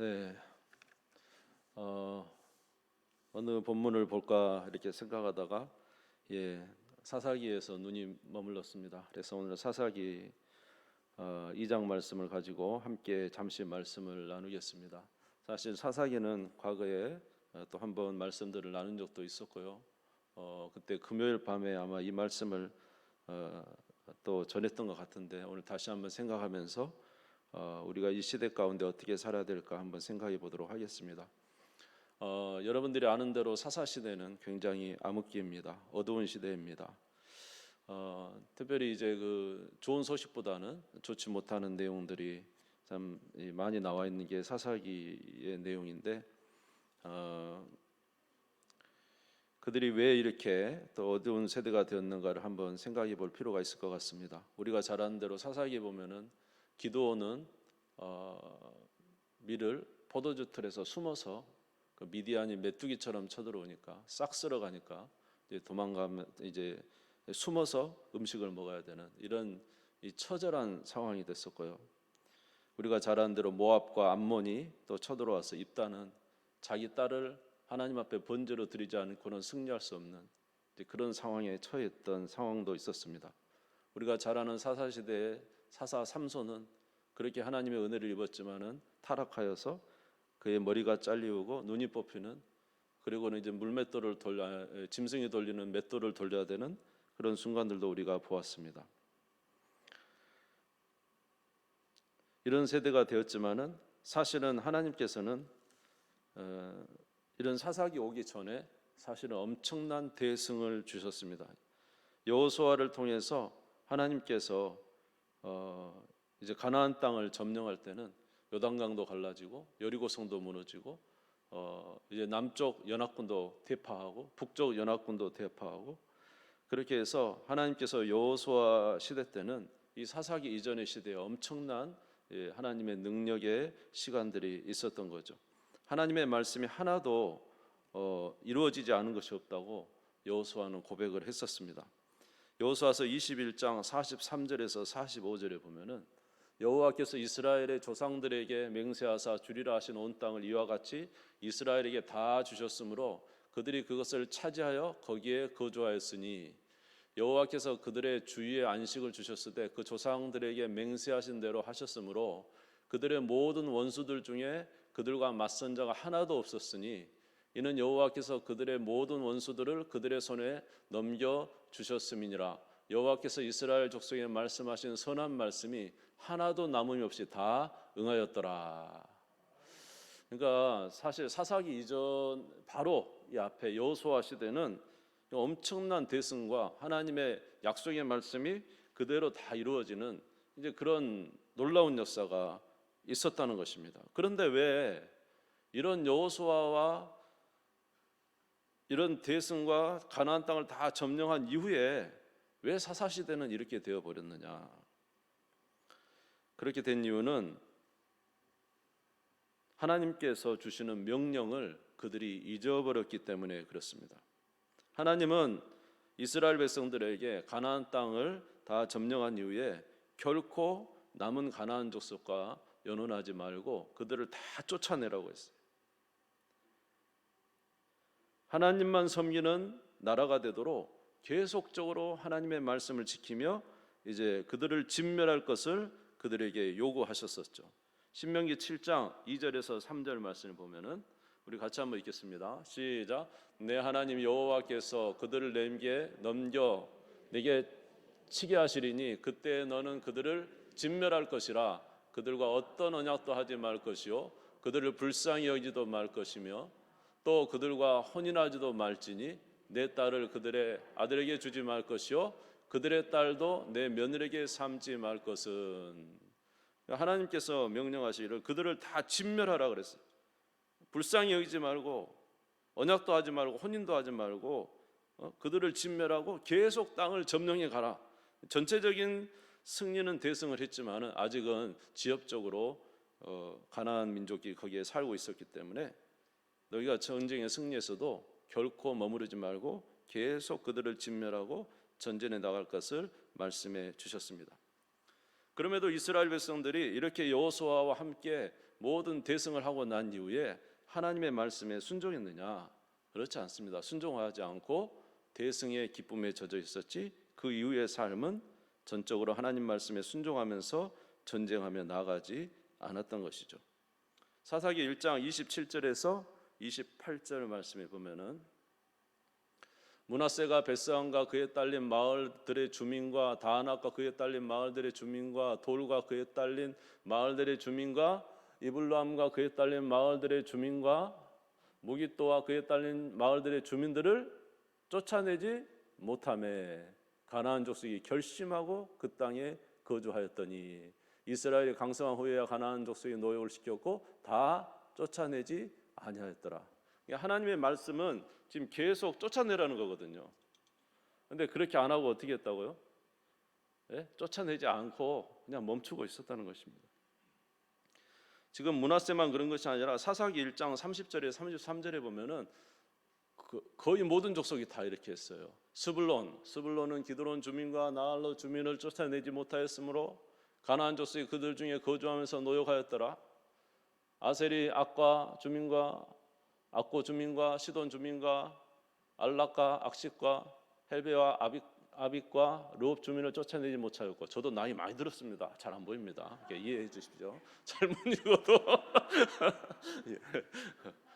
네, 어느 본문을 볼까 이렇게 생각하다가 사사기에서 눈이 머물렀습니다. 그래서 오늘 사사기 2장 말씀을 가지고 함께 잠시 말씀을 나누겠습니다. 사실 사사기는 과거에 또 한 번 말씀들을 나눈 적도 있었고요. 그때 금요일 밤에 아마 이 말씀을 또 전했던 것 같은데 오늘 다시 한번 생각하면서 우리가 이 시대 가운데 어떻게 살아야 될까 한번 생각해 보도록 하겠습니다. 여러분들이 아는 대로 사사 시대는 굉장히 암흑기입니다. 어두운 시대입니다. 특별히 이제 그 좋은 소식보다는 좋지 못하는 내용들이 참 많이 나와 있는 게 사사기의 내용인데 그들이 왜 이렇게 또 어두운 세대가 되었는가를 한번 생각해 볼 필요가 있을 것 같습니다. 우리가 잘 아는 대로 사사기 보면은 기드온은 밀을 포도주 틀에서 숨어서 그 미디안이 메뚜기처럼 쳐들어오니까 싹 쓸어가니까 이제 도망가면 이제 숨어서 음식을 먹어야 되는 이런 이 처절한 상황이 됐었고요. 우리가 잘 아는 대로 모압과 암몬이 또 쳐들어와서 입다는 자기 딸을 하나님 앞에 번제로 드리지 않고는 승리할 수 없는 그런 상황에 처했던 상황도 있었습니다. 우리가 잘 아는 사사 시대의 사사 삼손은 그렇게 하나님의 은혜를 입었지만은 타락하여서 그의 머리가 잘리우고 눈이 뽑히는, 그리고는 이제 물맷돌을 짐승이 돌리는 맷돌을 돌려야 되는 그런 순간들도 우리가 보았습니다. 이런 세대가 되었지만은 사실은 하나님께서는 이런 사사기 오기 전에 사실은 엄청난 대승을 주셨습니다. 여호수아를 통해서 하나님께서 이제 가나안 땅을 점령할 때는 요단강도 갈라지고 여리고성도 무너지고 이제 남쪽 연합군도 대파하고 북쪽 연합군도 대파하고 그렇게 해서 하나님께서 여호수아 시대 때는 이 사사기 이전의 시대에 엄청난 하나님의 능력의 시간들이 있었던 거죠. 하나님의 말씀이 하나도 이루어지지 않은 것이 없다고 여호수아는 고백을 했었습니다. 여호수아서 21장 43절에서 45절에 보면은 여호와께서 이스라엘의 조상들에게 맹세하사 주리라 하신 온 땅을 이와 같이 이스라엘에게 다 주셨으므로 그들이 그것을 차지하여 거기에 거주하였으니 여호와께서 그들의 주위에 안식을 주셨을 때 그 조상들에게 맹세하신 대로 하셨으므로 그들의 모든 원수들 중에 그들과 맞선 자가 하나도 없었으니 이는 여호와께서 그들의 모든 원수들을 그들의 손에 넘겨 주셨음이니라. 여호와께서 이스라엘 족속에 말씀하신 선한 말씀이 하나도 남음이 없이 다 응하였더라. 그러니까 사실 사사기 이전 바로 이 앞에 여호수아 시대는 엄청난 대승과 하나님의 약속의 말씀이 그대로 다 이루어지는 이제 그런 놀라운 역사가 있었다는 것입니다. 그런데 왜 이런 여호수아와 이런 대승과 가나안 땅을 다 점령한 이후에 왜 사사 시대는 이렇게 되어 버렸느냐? 그렇게 된 이유는 하나님께서 주시는 명령을 그들이 잊어버렸기 때문에 그렇습니다. 하나님은 이스라엘 백성들에게 가나안 땅을 다 점령한 이후에 결코 남은 가나안 족속과 연혼하지 말고 그들을 다 쫓아내라고 했어요. 하나님만 섬기는 나라가 되도록 계속적으로 하나님의 말씀을 지키며 이제 그들을 진멸할 것을 그들에게 요구하셨었죠. 신명기 7장 2절에서 3절 말씀을 보면은 우리 같이 한번 읽겠습니다. 시작. 내 하나님 여호와께서 그들을 내게 넘겨 내게 치게 하시리니 그때 너는 그들을 진멸할 것이라. 그들과 어떤 언약도 하지 말 것이요 그들을 불쌍히 여기지도 말 것이며 또 그들과 혼인하지도 말지니 내 딸을 그들의 아들에게 주지 말 것이요 그들의 딸도 내 며느리에게 삼지 말 것은. 하나님께서 명령하시기를 그들을 다 진멸하라 그랬어요. 불쌍히 여기지 말고 언약도 하지 말고 혼인도 하지 말고 그들을 진멸하고 계속 땅을 점령해 가라. 전체적인 승리는 대승을 했지만 아직은 지역적으로 가나안 민족이 거기에 살고 있었기 때문에 너희가 전쟁에 승리해서도 결코 머무르지 말고 계속 그들을 진멸하고 전쟁에 나갈 것을 말씀해 주셨습니다. 그럼에도 이스라엘 백성들이 이렇게 여호수아와 함께 모든 대승을 하고 난 이후에 하나님의 말씀에 순종했느냐? 그렇지 않습니다. 순종하지 않고 대승의 기쁨에 젖어 있었지, 그 이후의 삶은 전적으로 하나님 말씀에 순종하면서 전쟁하며 나아가지 않았던 것이죠. 사사기 1장 27절에서 28절 말씀에 보면은 므낫세가 벳스안과 그에 딸린 마을들의 주민과 다낙과 그에 딸린 마을들의 주민과 돌과 그에 딸린 마을들의 주민과 이블람과 그에 딸린 마을들의 주민과 무깃도와 그에 딸린 마을들의 주민들을 쫓아내지 못하매 가나안 족속이 결심하고 그 땅에 거주하였더니 이스라엘이 강성한 후에야 가나안 족속이 노역을 시켰고 다 쫓아내지 아니하였더라. 하나님의 말씀은 지금 계속 쫓아내라는 거거든요. 근데 그렇게 안 하고 어떻게 했다고요? 예? 쫓아내지 않고 그냥 멈추고 있었다는 것입니다. 지금 므낫세만 그런 것이 아니라 사사기 1장 30절에 33절에 보면은 거의 모든 족속이 다 이렇게 했어요. 스불론은 기드론 주민과 나알로 주민을 쫓아내지 못하였으므로 가나안 족속이 그들 중에 거주하면서 노역하였더라. 아셀이 악과 주민과 악고 주민과 시돈 주민과 알락과 악식과 헬베와 아빅과 르홉 주민을 쫓아내지 못하였고, 저도 나이 많이 들었습니다. 잘 안 보입니다. 이해해 주십시오. 잘못 읽어도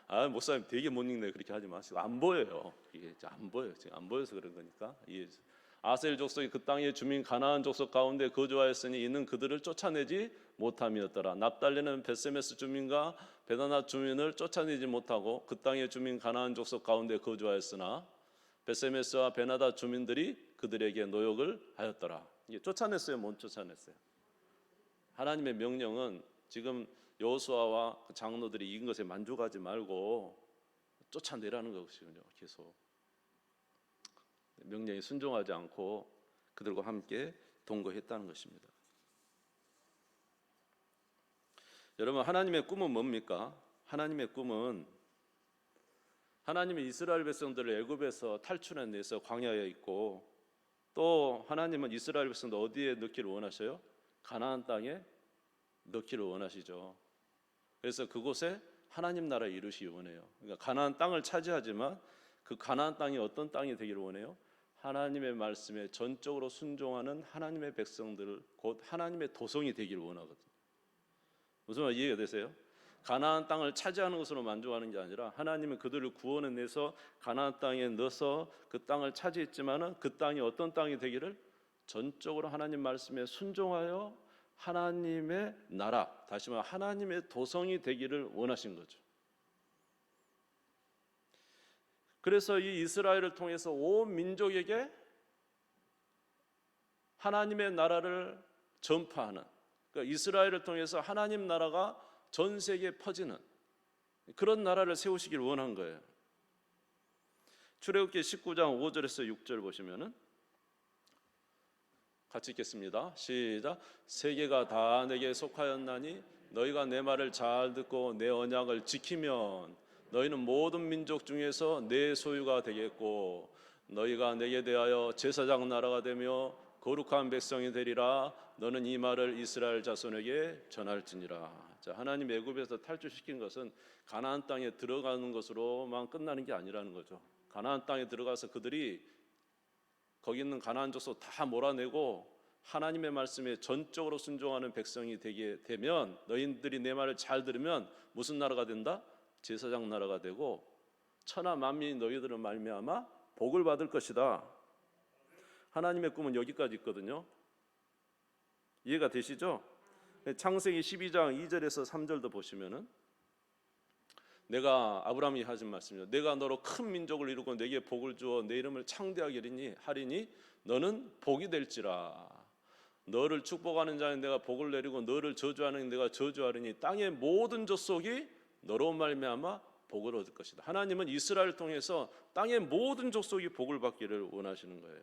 아, 목사님 되게 못 읽네, 그렇게 하지 마시고. 안 보여요. 이게 안 보여요. 지금 안 보여서 그런 거니까 이해해 주세요. 아셀 족속이 그 땅의 주민 가나안 족속 가운데 거주하였으니 이는 그들을 쫓아내지 못함이었더라. 납달리는 벳세메스 주민과 베다낫 주민을 쫓아내지 못하고 그 땅의 주민 가나안 족속 가운데 거주하였으나 벳세메스와 베나닷 주민들이 그들에게 노역을 하였더라. 이게 쫓아냈어요, 못 쫓아냈어요? 하나님의 명령은 지금 여호수아와 장로들이 이긴 것에 만족하지 말고 쫓아내라는 것이군요. 계속 명령에 순종하지 않고 그들과 함께 동거했다는 것입니다. 여러분, 하나님의 꿈은 뭡니까? 하나님의 꿈은 하나님이 이스라엘 백성들을 애굽에서 탈출해내서 광야에 있고, 또 하나님은 이스라엘 백성들 어디에 넣기를 원하셔요? 가나안 땅에 넣기를 원하시죠. 그래서 그곳에 하나님 나라 이루시기 원해요. 그러니까 가나안 땅을 차지하지만 그 가나안 땅이 어떤 땅이 되기를 원해요? 하나님의 말씀에 전적으로 순종하는 하나님의 백성들, 곧 하나님의 도성이 되기를 원하거든요. 무슨 말 이해가 되세요? 가나안 땅을 차지하는 것으로 만족하는 게 아니라 하나님은 그들을 구원해내서 가나안 땅에 넣어서 그 땅을 차지했지만은 그 땅이 어떤 땅이 되기를 전적으로 하나님 말씀에 순종하여 하나님의 나라, 다시 말해 하나님의 도성이 되기를 원하신 거죠. 그래서 이 이스라엘을 통해서 온 민족에게 하나님의 나라를 전파하는, 그러니까 이스라엘을 통해서 하나님 나라가 전 세계에 퍼지는 그런 나라를 세우시길 원한 거예요. 출애굽기 19장 5절에서 6절 보시면은 같이 읽겠습니다. 시작. 세계가 다 내게 속하였나니 너희가 내 말을 잘 듣고 내 언약을 지키면 너희는 모든 민족 중에서 내 소유가 되겠고 너희가 내게 대하여 제사장 나라가 되며 거룩한 백성이 되리라. 너는 이 말을 이스라엘 자손에게 전할지니라. 자, 하나님 애굽에서 탈출시킨 것은 가나안 땅에 들어가는 것으로만 끝나는 게 아니라는 거죠. 가나안 땅에 들어가서 그들이 거기 있는 가나안 족속 다 몰아내고 하나님의 말씀에 전적으로 순종하는 백성이 되게 되면, 너희들이 내 말을 잘 들으면 무슨 나라가 된다? 제사장 나라가 되고 천하 만민이 너희들을 말미암아 복을 받을 것이다. 하나님의 꿈은 여기까지 있거든요. 이해가 되시죠? 창세기 12장 2절에서 3절도 보시면은 내가 아브라함이 하신 말씀이죠. 내가 너로 큰 민족을 이루고 내게 복을 주어 내 이름을 창대하게 하리니 너는 복이 될지라. 너를 축복하는 자는 내가 복을 내리고 너를 저주하는 내가 저주하리니 땅의 모든 족속이 너로 말미암아 복을 얻을 것이다. 하나님은 이스라엘을 통해서 땅의 모든 족속이 복을 받기를 원하시는 거예요.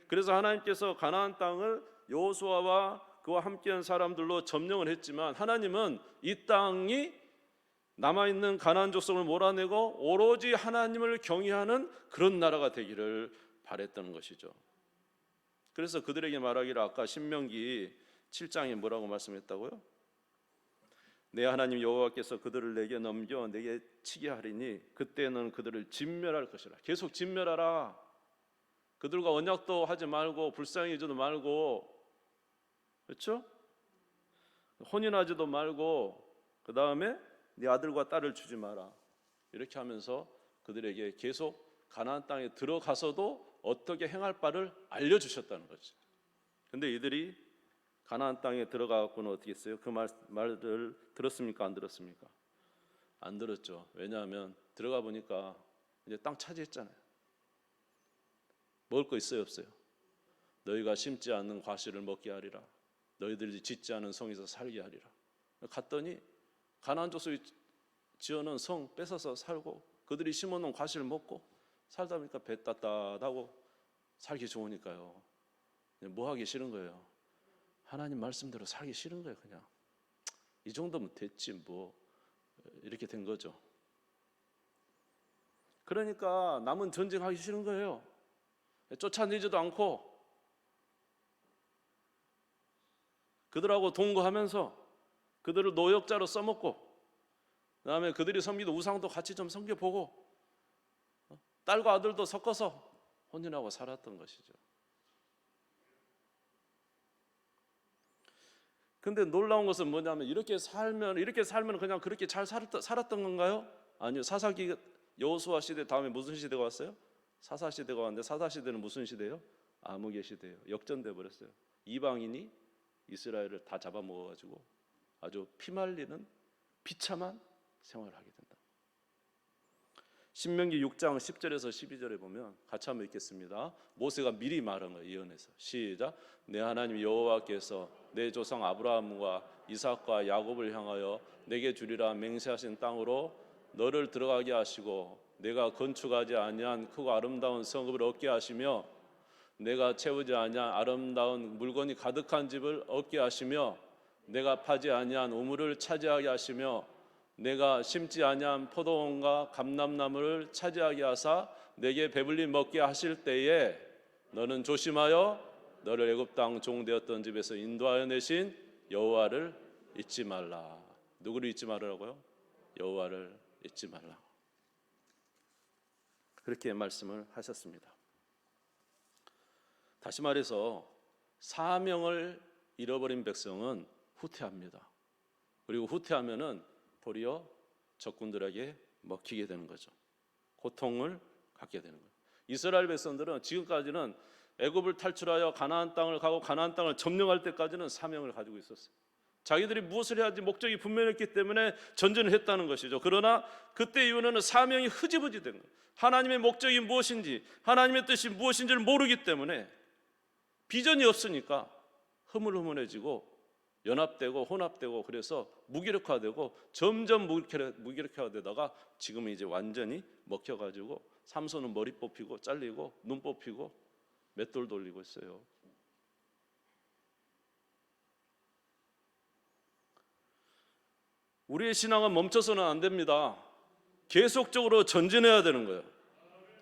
그래서 하나님께서 가나안 땅을 여호수아와 그와 함께한 사람들로 점령을 했지만 하나님은 이 땅이 남아있는 가나안 족속을 몰아내고 오로지 하나님을 경외하는 그런 나라가 되기를 바랬던 것이죠. 그래서 그들에게 말하기를 아까 신명기 7장에 뭐라고 말씀했다고요? 내 하나님 여호와께서 그들을 내게 넘겨 내게 치게 하리니 그때는 그들을 진멸할 것이라. 계속 진멸하라. 그들과 언약도 하지 말고 불쌍해지도 말고, 그렇죠? 혼인하지도 말고, 그 다음에 네 아들과 딸을 주지 마라. 이렇게 하면서 그들에게 계속 가나안 땅에 들어가서도 어떻게 행할 바를 알려주셨다는 거죠. 근데 이들이 가나안 땅에 들어가고는 어떻게 했어요? 그 말을 들었습니까? 안 들었습니까? 안 들었죠. 왜냐하면 들어가 보니까 이제 땅 차지했잖아요. 먹을 거 있어요, 없어요? 너희가 심지 않는 과실을 먹게 하리라. 너희들이 짓지 않은 성에서 살게 하리라. 갔더니 가나안 족속이 지어놓은 성 뺏어서 살고, 그들이 심어놓은 과실을 먹고 살다 보니까 배 따뜻하고 살기 좋으니까요. 뭐 하기 싫은 거예요? 하나님 말씀대로 살기 싫은 거예요. 그냥 이 정도면 됐지 뭐, 이렇게 된 거죠. 그러니까 남은 전쟁하기 싫은 거예요. 쫓아내지도 않고 그들하고 동거하면서 그들을 노역자로 써먹고, 그다음에 그들이 섬기던 우상도 같이 좀 섬겨보고, 딸과 아들도 섞어서 혼인하고 살았던 것이죠. 근데 놀라운 것은 뭐냐면 이렇게 살면 그냥 그렇게 잘 살았던 건가요? 아니요. 사사기 여호수아 시대 다음에 무슨 시대가 왔어요? 사사 시대가 왔는데, 사사 시대는 무슨 시대예요? 암흑의 시대예요. 역전돼 버렸어요. 이방인이 이스라엘을 다 잡아먹어가지고 아주 피말리는 비참한 생활을 하게 된다. 신명기 6장 10절에서 12절에 보면 같이 한번 읽겠습니다. 모세가 미리 말한 거예요. 예언해서. 시작. 내 하나님 여호와께서 내 조상 아브라함과 이삭과 야곱을 향하여 내게 주리라 맹세하신 땅으로 너를 들어가게 하시고, 내가 건축하지 아니한 크고 아름다운 성읍을 얻게 하시며, 내가 채우지 아니한 아름다운 물건이 가득한 집을 얻게 하시며, 내가 파지 아니한 우물을 차지하게 하시며, 내가 심지 아니한 포도원과 감람나무를 차지하게 하사 내게 배불리 먹게 하실 때에 너는 조심하여 너를 애굽 땅 종되었던 집에서 인도하여 내신 여호와를 잊지 말라. 누구를 잊지 말으라고요? 여호와를 잊지 말라. 그렇게 말씀을 하셨습니다. 다시 말해서 사명을 잃어버린 백성은 후퇴합니다. 그리고 후퇴하면은 도리어 적군들에게 먹히게 되는 거죠. 고통을 갖게 되는 거예요. 이스라엘 백성들은 지금까지는 애굽을 탈출하여 가나안 땅을 가고 가나안 땅을 점령할 때까지는 사명을 가지고 있었어요. 자기들이 무엇을 해야지 목적이 분명했기 때문에 전진을 했다는 것이죠. 그러나 그때 이후로는 사명이 흐지부지 된 거예요. 하나님의 목적이 무엇인지, 하나님의 뜻이 무엇인지를 모르기 때문에, 비전이 없으니까 흐물흐물해지고 연합되고 혼합되고, 그래서 무기력화되고 점점 무기력화되다가 지금은 이제 완전히 먹혀가지고 삼손은 머리 뽑히고 잘리고 눈 뽑히고 맷돌 돌리고 있어요. 우리의 신앙은 멈춰서는 안 됩니다. 계속적으로 전진해야 되는 거예요.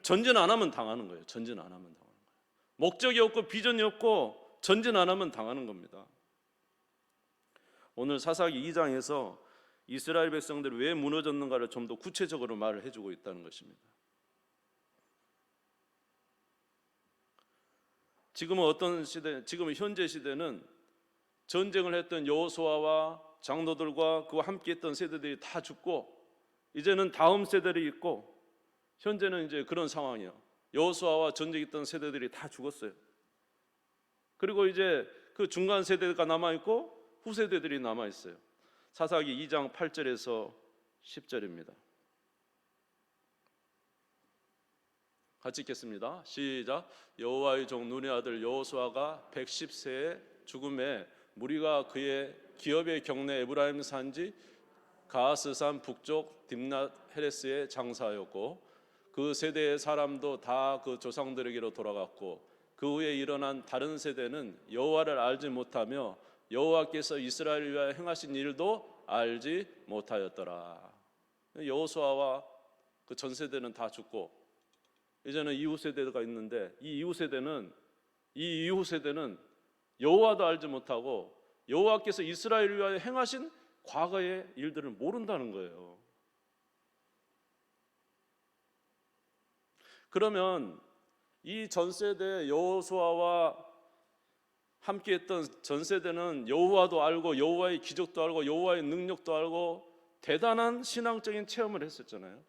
전진 안 하면 당하는 거예요. 전진 안 하면 당하는 거예요. 목적이 없고 비전이 없고 전진 안 하면 당하는 겁니다. 오늘 사사기 2장에서 이스라엘 백성들이 왜 무너졌는가를 좀 더 구체적으로 말을 해주고 있다는 것입니다. 지금은 어떤 시대? 지금은 현재 시대는 전쟁을 했던 여호수아와 장로들과 그와 함께했던 세대들이 다 죽고, 이제는 다음 세대들이 있고, 현재는 이제 그런 상황이에요. 여호수아와 전쟁했던 세대들이 다 죽었어요. 그리고 이제 그 중간 세대가 남아 있고 후세대들이 남아 있어요. 사사기 2장 8절에서 10절입니다. 같이 읽겠습니다. 시작. 여호와의 종 눈의 아들 여호수아가 110세에 죽음에 무리가 그의 기업의 경내 에브라임 산지 가하스산 북쪽 딥낫 헤레스에 장사하였고, 그 세대의 사람도 다 그 조상들에게로 돌아갔고, 그 후에 일어난 다른 세대는 여호와를 알지 못하며 여호와께서 이스라엘을 위하여 행하신 일도 알지 못하였더라. 여호수아와 그 전 세대는 다 죽고 이제는 이후 세대가 있는데, 이 이후 세대는 여호와도 알지 못하고 여호와께서 이스라엘을 위하여 행하신 과거의 일들을 모른다는 거예요. 그러면 이 전 세대 여호수아와 함께했던 전 세대는 여호와도 알고 여호와의 기적도 알고 여호와의 능력도 알고 대단한 신앙적인 체험을 했었잖아요.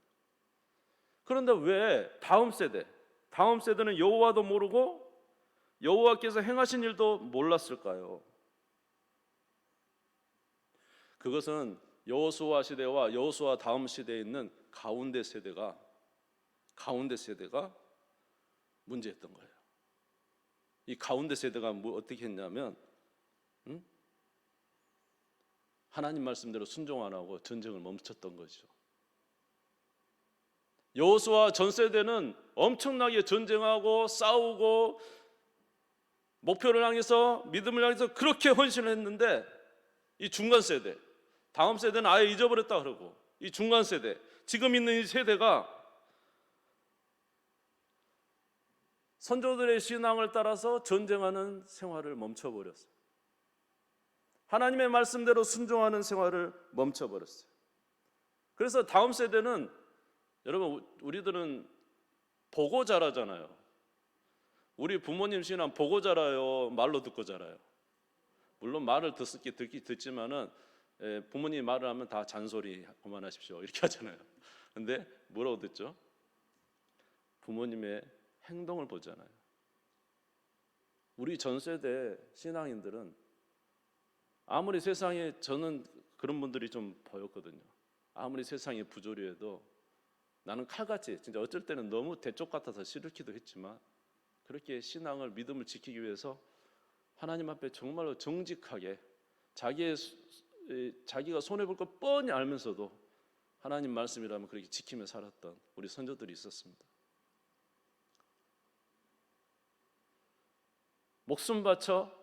그런데 왜 다음 세대는 여호와도 모르고 여호와께서 행하신 일도 몰랐을까요? 그것은 여호수아 시대와 여호수아 다음 시대에 있는 가운데 세대가 문제였던 거예요. 이 가운데 세대가 어떻게 했냐면 하나님 말씀대로 순종 안 하고 전쟁을 멈췄던 거죠. 여호수아 전 세대는 엄청나게 전쟁하고 싸우고 목표를 향해서 믿음을 향해서 그렇게 헌신을 했는데 이 중간 세대, 다음 세대는 아예 잊어버렸다 그러고 이 중간 세대, 지금 있는 이 세대가 선조들의 신앙을 따라서 전쟁하는 생활을 멈춰버렸어요. 하나님의 말씀대로 순종하는 생활을 멈춰버렸어요. 그래서 다음 세대는 여러분 우리들은 보고 자라잖아요. 우리 부모님 신앙 보고 자라요, 말로 듣고 자라요? 물론 말을 듣지만은 부모님이 말을 하면 다 잔소리 그만하십시오 이렇게 하잖아요. 근데 뭐라고 듣죠? 부모님의 행동을 보잖아요. 우리 전 세대 신앙인들은 아무리 세상에, 저는 그런 분들이 좀 보였거든요. 아무리 세상이 부조리해도 나는 칼같이, 진짜 어쩔 때는 너무 대쪽 같아서 싫기도 했지만 그렇게 신앙을, 믿음을 지키기 위해서 하나님 앞에 정말로 정직하게 자기가 손해볼 거 뻔히 알면서도 하나님 말씀이라면 그렇게 지키며 살았던 우리 선조들이 있었습니다. 목숨 바쳐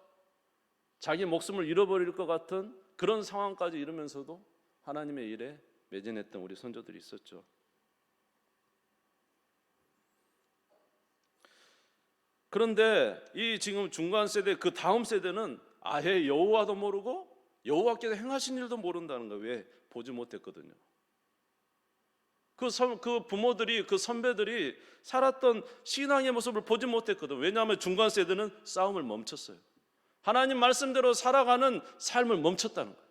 자기 목숨을 잃어버릴 것 같은 그런 상황까지 이르면서도 하나님의 일에 매진했던 우리 선조들이 있었죠. 그런데 이 지금 중간 세대, 그 다음 세대는 아예 여호와도 모르고 여호와께서 행하신 일도 모른다는 거예요. 왜? 보지 못했거든요. 그 부모들이, 그 선배들이 살았던 신앙의 모습을 보지 못했거든요. 왜냐하면 중간 세대는 싸움을 멈췄어요. 하나님 말씀대로 살아가는 삶을 멈췄다는 거예요.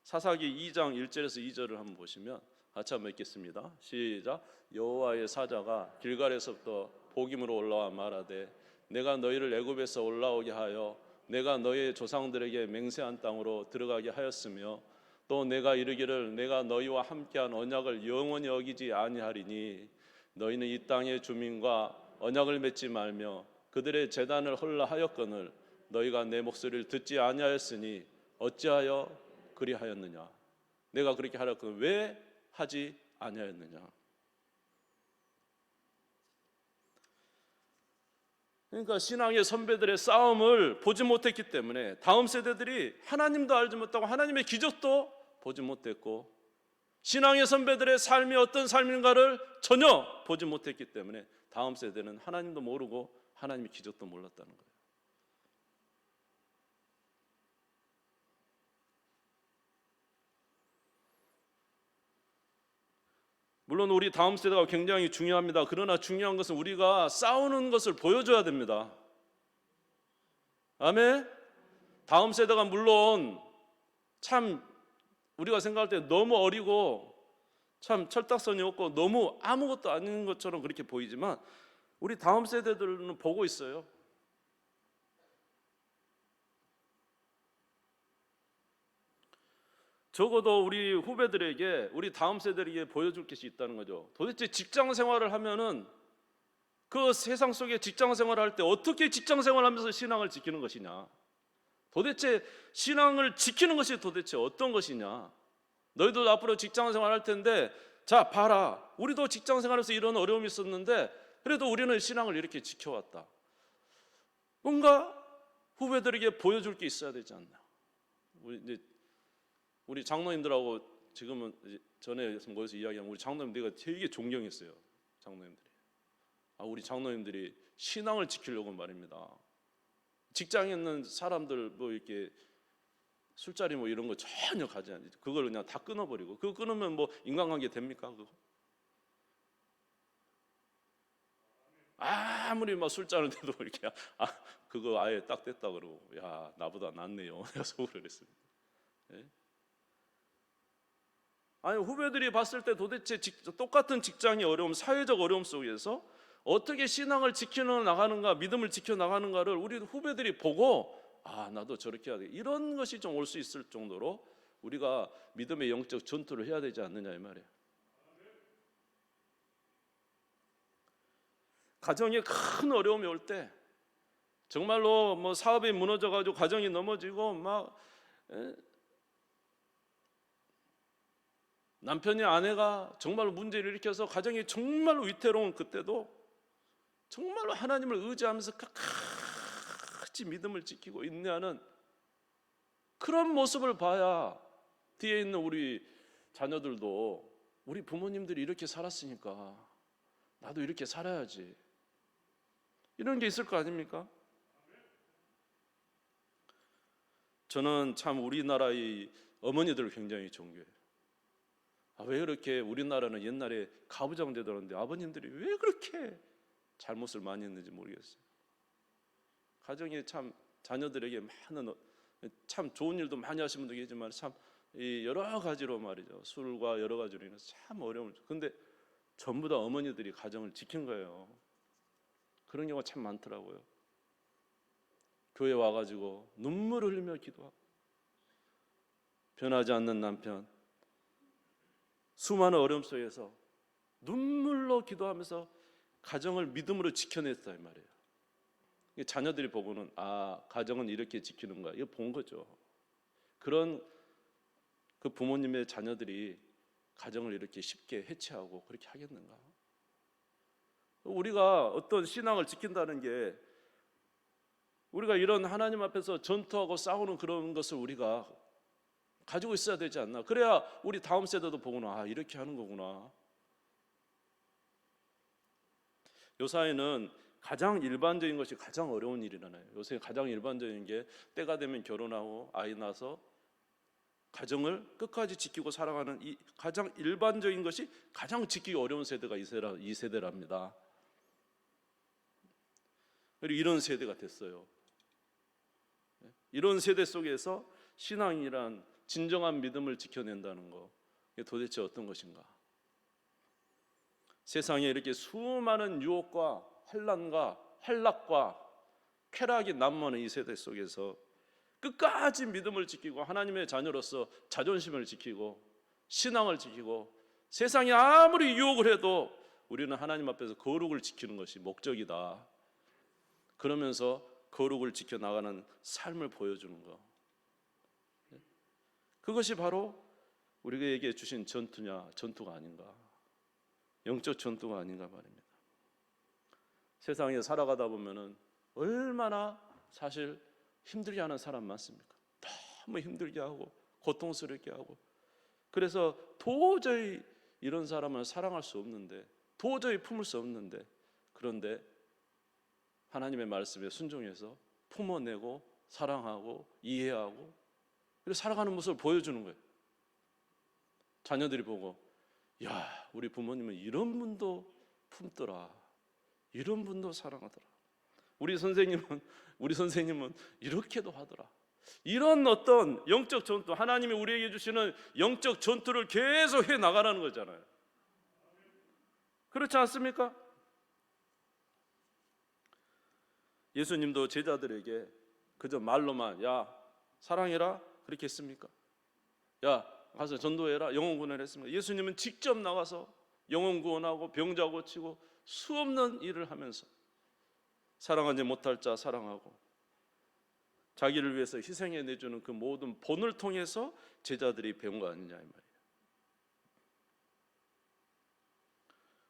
사사기 2장 1절에서 2절을 한번 보시면 같이 한번 읽겠습니다. 시작. 여호와의 사자가 길갈에서부터 복임으로 올라와 말하되 내가 너희를 애굽에서 올라오게 하여 내가 너희의 조상들에게 맹세한 땅으로 들어가게 하였으며 또 내가 이르기를 내가 너희와 함께한 언약을 영원히 어기지 아니하리니 너희는 이 땅의 주민과 언약을 맺지 말며 그들의 제단을 헐라 하였거늘 너희가 내 목소리를 듣지 아니하였으니 어찌하여 그리하였느냐. 내가 그렇게 하였거늘 왜 하지 아니하였느냐. 그러니까 신앙의 선배들의 싸움을 보지 못했기 때문에 다음 세대들이 하나님도 알지 못하고 하나님의 기적도 보지 못했고 신앙의 선배들의 삶이 어떤 삶인가를 전혀 보지 못했기 때문에 다음 세대는 하나님도 모르고 하나님의 기적도 몰랐다는 거예요. 물론 우리 다음 세대가 굉장히 중요합니다. 그러나 중요한 것은 우리가 싸우는 것을 보여줘야 됩니다. 아멘? 다음 세대가 물론 참 우리가 생각할 때 너무 어리고 참 철딱선이 없고 너무 아무것도 아닌 것처럼 그렇게 보이지만 우리 다음 세대들은 보고 있어요. 적어도 우리 후배들에게, 우리 다음 세대에게 보여줄 것이 있다는 거죠. 도대체 직장 생활을 하면은 그 세상 속에 직장 생활을 할 때 어떻게 직장 생활하면서 신앙을 지키는 것이냐. 도대체 신앙을 지키는 것이 도대체 어떤 것이냐. 너희도 앞으로 직장 생활 할 텐데 자 봐라. 우리도 직장 생활에서 이런 어려움이 있었는데 그래도 우리는 신앙을 이렇게 지켜왔다. 뭔가 후배들에게 보여줄 게 있어야 되지 않나. 우리 장로님들하고 지금은 전에 모여서 이야기한 우리 장로님들이 되게 존경했어요. 장로님들이. 우리 장로님들이 신앙을 지키려고 말입니다. 직장에 있는 사람들 뭐 이렇게 술자리 뭐 이런 거 전혀 가지 않죠. 그걸 그냥 다 끊어버리고, 그거 끊으면 뭐 인간관계 됩니까? 그거 아무리 막 술자는데도 이렇게 그거 아예 딱 됐다 그러고, 야 나보다 낫네요. 내가 속으로 했습니다. 예? 아니 후배들이 봤을 때 도대체 똑같은 직장의 어려움, 사회적 어려움 속에서 어떻게 신앙을 지켜 나가는가, 믿음을 지켜 나가는가를 우리 후배들이 보고, 나도 저렇게 해야 돼, 이런 것이 좀 올 수 있을 정도로 우리가 믿음의 영적 전투를 해야 되지 않느냐 이 말이에요. 가정에 큰 어려움이 올 때, 정말로 뭐 사업이 무너져가지고 가정이 넘어지고 막 남편이 아내가 정말로 문제를 일으켜서 가정이 정말로 위태로운 그때도 정말로 하나님을 의지하면서 끝까지 믿음을 지키고 인내하는 그런 모습을 봐야 뒤에 있는 우리 자녀들도 우리 부모님들이 이렇게 살았으니까 나도 이렇게 살아야지, 이런 게 있을 거 아닙니까? 저는 참 우리나라의 어머니들을 굉장히 존경해요. 왜 그렇게 우리나라는 옛날에 가부장제도였는데 아버님들이 왜 그렇게 잘못을 많이 했는지 모르겠어요. 가정에 참 자녀들에게 많은 참 좋은 일도 많이 하신 분도 계시지만 참 여러 가지로 말이죠, 술과 여러 가지로 인해서 참 어려움을, 근데 전부 다 어머니들이 가정을 지킨 거예요. 그런 경우가 참 많더라고요. 교회 와가지고 눈물을 흘리며 기도하고, 변하지 않는 남편, 수많은 어려움 속에서 눈물로 기도하면서 가정을 믿음으로 지켜냈다 이 말이에요. 자녀들이 보고는 가정은 이렇게 지키는 거야, 이거 본 거죠. 그런 그 부모님의 자녀들이 가정을 이렇게 쉽게 해체하고 그렇게 하겠는가? 우리가 어떤 신앙을 지킨다는 게, 우리가 이런 하나님 앞에서 전투하고 싸우는 그런 것을 우리가 가지고 있어야 되지 않나? 그래야 우리 다음 세대도 보구나, 이렇게 하는 거구나. 요 사회는 가장 일반적인 것이 가장 어려운 일이잖아요. 요새 가장 일반적인 게 때가 되면 결혼하고 아이 낳아서 가정을 끝까지 지키고 살아가는 이 가장 일반적인 것이 가장 지키기 어려운 세대가 이 세대랍니다. 그리고 이런 세대가 됐어요. 이런 세대 속에서 신앙이란 진정한 믿음을 지켜낸다는 거, 이게 도대체 어떤 것인가? 세상에 이렇게 수많은 유혹과 환난과 환락과 쾌락이 난무하는 이 세대 속에서 끝까지 믿음을 지키고 하나님의 자녀로서 자존심을 지키고 신앙을 지키고, 세상이 아무리 유혹을 해도 우리는 하나님 앞에서 거룩을 지키는 것이 목적이다. 그러면서 거룩을 지켜나가는 삶을 보여주는 것, 그것이 바로 우리에게 주신 전투가 아닌가, 영적 전투가 아닌가 말입니다. 세상에 살아가다 보면은 얼마나 사실 힘들게 하는 사람 많습니까? 너무 힘들게 하고 고통스럽게 하고, 그래서 도저히 이런 사람을 사랑할 수 없는데, 도저히 품을 수 없는데, 그런데 하나님의 말씀에 순종해서 품어내고 사랑하고 이해하고 그래서 살아가는 모습을 보여주는 거예요. 자녀들이 보고, 야, 우리 부모님은 이런 분도 품더라, 이런 분도 사랑하더라, 우리 선생님은 이렇게도 하더라. 이런 어떤 영적 전투, 하나님이 우리에게 주시는 영적 전투를 계속 해 나가라는 거잖아요. 그렇지 않습니까? 예수님도 제자들에게 그저 말로만 야 사랑해라 그렇게 했습니까? 야 가서 전도해라 영혼 구원을 했습니까? 예수님은 직접 나가서 영혼 구원하고 병자 고치고 수없는 일을 하면서 사랑하지 못할 자 사랑하고 자기를 위해서 희생해 내주는 그 모든 본을 통해서 제자들이 배운 거 아니냐 이 말이에요.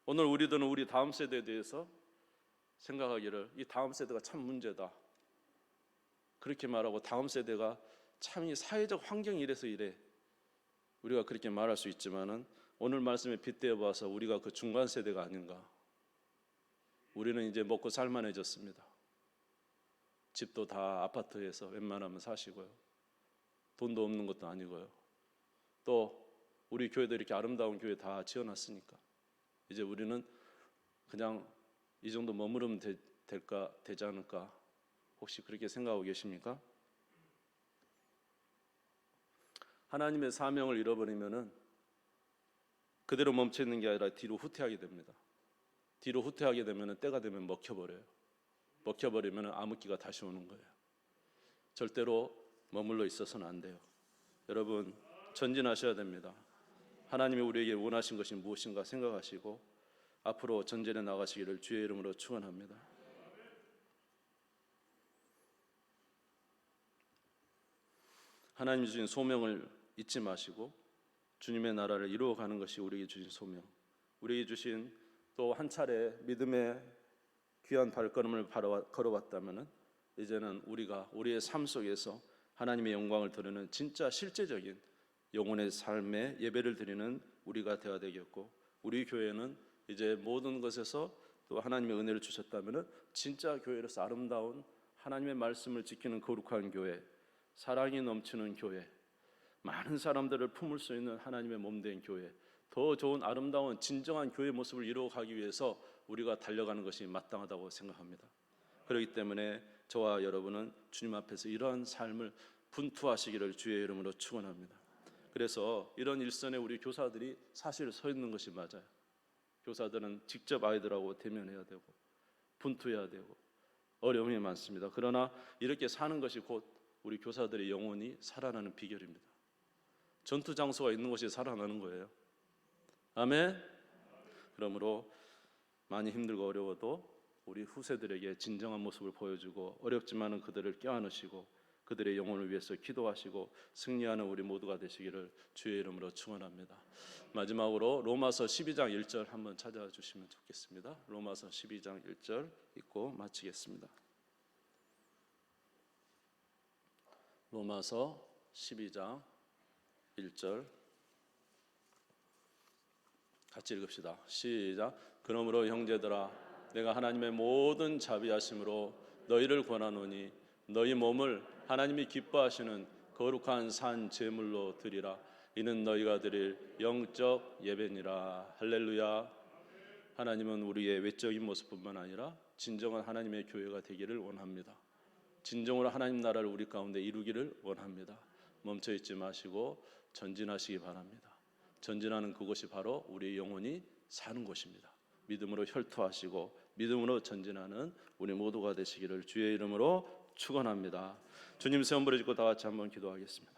오늘 우리들은 우리 다음 세대에 대해서 생각하기를 이 다음 세대가 참 문제다 그렇게 말하고, 다음 세대가 참 이 사회적 환경이 이래서 이래 우리가 그렇게 말할 수 있지만은, 오늘 말씀에 빗대어 봐서 우리가 그 중간 세대가 아닌가. 우리는 이제 먹고 살만해졌습니다. 집도 다 아파트에서 웬만하면 사시고요. 돈도 없는 것도 아니고요. 또 우리 교회도 이렇게 아름다운 교회 다 지어놨으니까 이제 우리는 그냥 이 정도 머무르면 되지 않을까? 혹시 그렇게 생각하고 계십니까? 하나님의 사명을 잃어버리면은 그대로 멈춰 있는 게 아니라 뒤로 후퇴하게 됩니다. 뒤로 후퇴하게 되면은 때가 되면 먹혀버려요. 먹혀버리면은 암흑기가 다시 오는 거예요. 절대로 머물러 있어서는 안 돼요. 여러분 전진하셔야 됩니다. 하나님이 우리에게 원하신 것이 무엇인가 생각하시고 앞으로 전진해 나가시기를 주의 이름으로 축원합니다. 하나님이 주신 소명을 잊지 마시고 주님의 나라를 이루어가는 것이 우리에게 주신 소명, 우리에게 주신 또 한 차례 믿음의 귀한 발걸음을 걸어왔다면 이제는 우리가 우리의 삶 속에서 하나님의 영광을 드리는 진짜 실제적인 영혼의 삶에 예배를 드리는 우리가 되어야 되겠고, 우리 교회는 이제 모든 것에서 또 하나님의 은혜를 주셨다면 진짜 교회로서 아름다운 하나님의 말씀을 지키는 거룩한 교회, 사랑이 넘치는 교회, 많은 사람들을 품을 수 있는 하나님의 몸된 교회, 더 좋은 아름다운 진정한 교회 모습을 이루어가기 위해서 우리가 달려가는 것이 마땅하다고 생각합니다. 그렇기 때문에 저와 여러분은 주님 앞에서 이러한 삶을 분투하시기를 주의 이름으로 축원합니다. 그래서 이런 일선에 우리 교사들이 사실 서 있는 것이 맞아요. 교사들은 직접 아이들하고 대면해야 되고 분투해야 되고 어려움이 많습니다. 그러나 이렇게 사는 것이 곧 우리 교사들의 영혼이 살아나는 비결입니다. 전투 장소가 있는 곳이 살아나는 거예요. 아멘. 그러므로 많이 힘들고 어려워도 우리 후세들에게 진정한 모습을 보여주고 어렵지만은 그들을 껴안으시고 그들의 영혼을 위해서 기도하시고 승리하는 우리 모두가 되시기를 주의 이름으로 축원합니다. 마지막으로 로마서 12장 1절 한번 찾아주시면 좋겠습니다. 로마서 12장 1절 읽고 마치겠습니다. 로마서 12장 1절 같이 읽읍시다. 시작. 그러므로 형제들아 내가 하나님의 모든 자비하심으로 너희를 권하노니 너희 몸을 하나님이 기뻐하시는 거룩한 산 제물로 드리라. 이는 너희가 드릴 영적 예배니라. 할렐루야. 하나님은 우리의 외적인 모습뿐만 아니라 진정한 하나님의 교회가 되기를 원합니다. 진정으로 하나님 나라를 우리 가운데 이루기를 원합니다. 멈춰 있지 마시고 전진하시기 바랍니다. 전진하는 그곳이 바로 우리의 영혼이 사는 곳입니다. 믿음으로 혈투하시고 믿음으로 전진하는 우리 모두가 되시기를 주의 이름으로 축원합니다. 주님 세 번 부르짖고 다 같이 한번 기도하겠습니다.